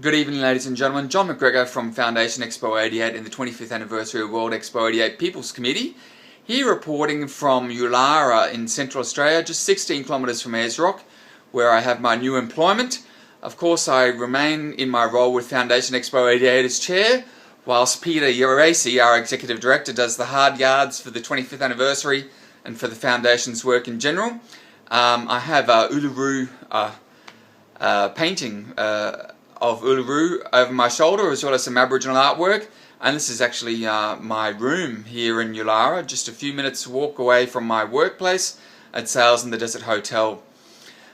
Good evening, ladies and gentlemen. John McGregor from Foundation Expo 88 in the 25th anniversary of World Expo 88 People's Committee, here reporting from Llew in Central Australia, just 16 kilometres from Ayers Rock, where I have my new employment. Of course, I remain in my role with Foundation Expo 88 as chair, whilst Peter Yerasi, our executive director, does the hard yards for the 25th anniversary and for the Foundation's work in general. I have Uluru painting of Uluru over my shoulder, as well as some Aboriginal artwork, and this is actually my room here in Llew, just a few minutes walk away from my workplace at Sales in the Desert Hotel.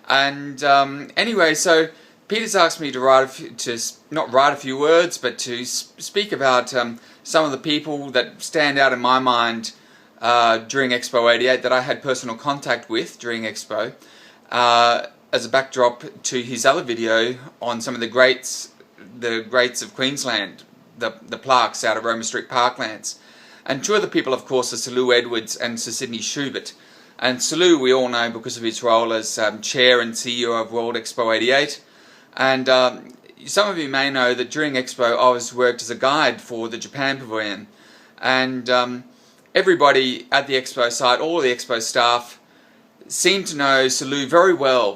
And anyway, so Peter's asked me to not write a few words, but to speak about some of the people that stand out in my mind during Expo 88 that I had personal contact with during Expo, as a backdrop to his other video on some of the greats of Queensland, the plaques out of Roma Street Parklands. And two of the people, of course, are Sir Llew and Sir Schubert. And Sir Llew we all know because of his role as chair and CEO of World Expo 88. And some of you may know that during Expo I worked as a guide for the Japan Pavilion. And everybody at the Expo site, all the Expo staff, seemed to know Sir Llew very well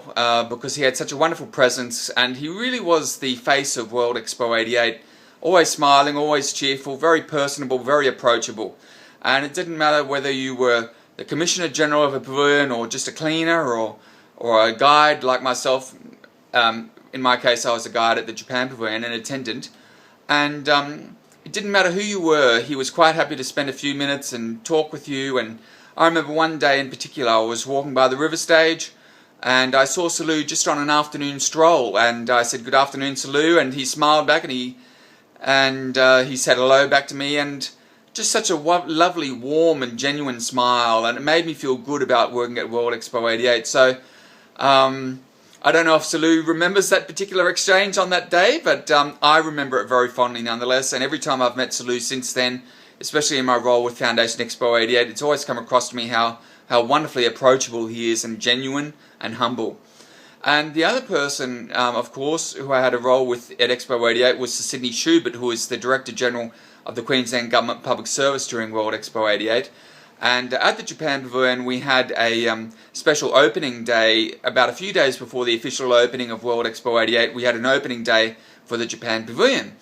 because he had such a wonderful presence, and he really was the face of World Expo 88. Always smiling, always cheerful, very personable, very approachable. And it didn't matter whether you were the Commissioner General of a pavilion or just a cleaner or a guide like myself. In my case, I was a guide at the Japan Pavilion, an attendant. And it didn't matter who you were, he was quite happy to spend a few minutes and talk with you. And I remember one day in particular, I was walking by the river stage and I saw Sir Llew just on an afternoon stroll, and I said, "Good afternoon, Sir Llew," and he smiled back and he said hello back to me, and just such a lovely, warm and genuine smile, and it made me feel good about working at World Expo 88. So I don't know if Sir Llew remembers that particular exchange on that day, but I remember it very fondly nonetheless, and every time I've met Sir Llew since then, especially in my role with Foundation Expo 88, it's always come across to me how wonderfully approachable he is, and genuine and humble. And the other person, of course, who I had a role with at Expo 88 was Sir Schubert, who is the Director General of the Queensland Government Public Service during World Expo 88. And at the Japan Pavilion we had a special opening day. About a few days before the official opening of World Expo 88, we had an opening day for the Japan Pavilion.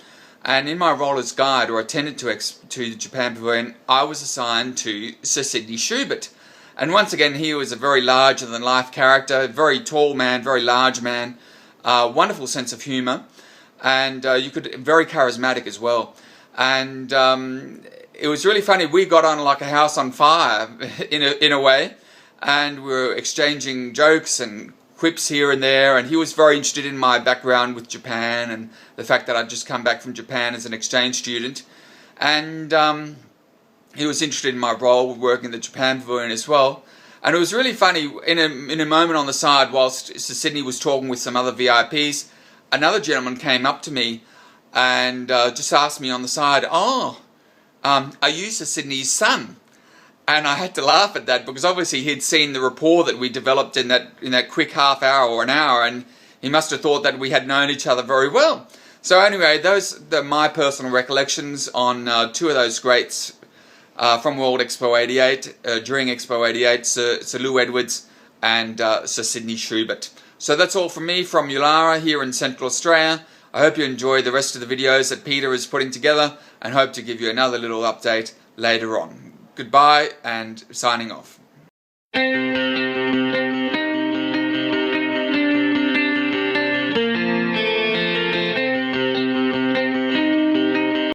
And in my role as guide or attendant to the Japan Pavilion, I was assigned to Sir Schubert. And once again, he was a very larger-than-life character, very tall man, very large man, wonderful sense of humour, and very charismatic as well. And it was really funny. We got on like a house on fire in a way, and we were exchanging jokes and quips here and there, and he was very interested in my background with Japan and the fact that I'd just come back from Japan as an exchange student, and he was interested in my role working in the Japan Pavilion as well. And it was really funny, in a moment on the side whilst Sir Sydney was talking with some other VIPs, another gentleman came up to me and just asked me on the side, "Oh, are you Sir Sydney's son?" And I had to laugh at that because obviously he'd seen the rapport that we developed in that quick half hour or an hour, and he must have thought that we had known each other very well. So anyway, those are my personal recollections on two of those greats from World Expo 88, during Expo 88, Sir Llew and Sir Schubert. So that's all from me from Llew here in Central Australia. I hope you enjoy the rest of the videos that Peter is putting together, and hope to give you another little update later on. Goodbye, and signing off.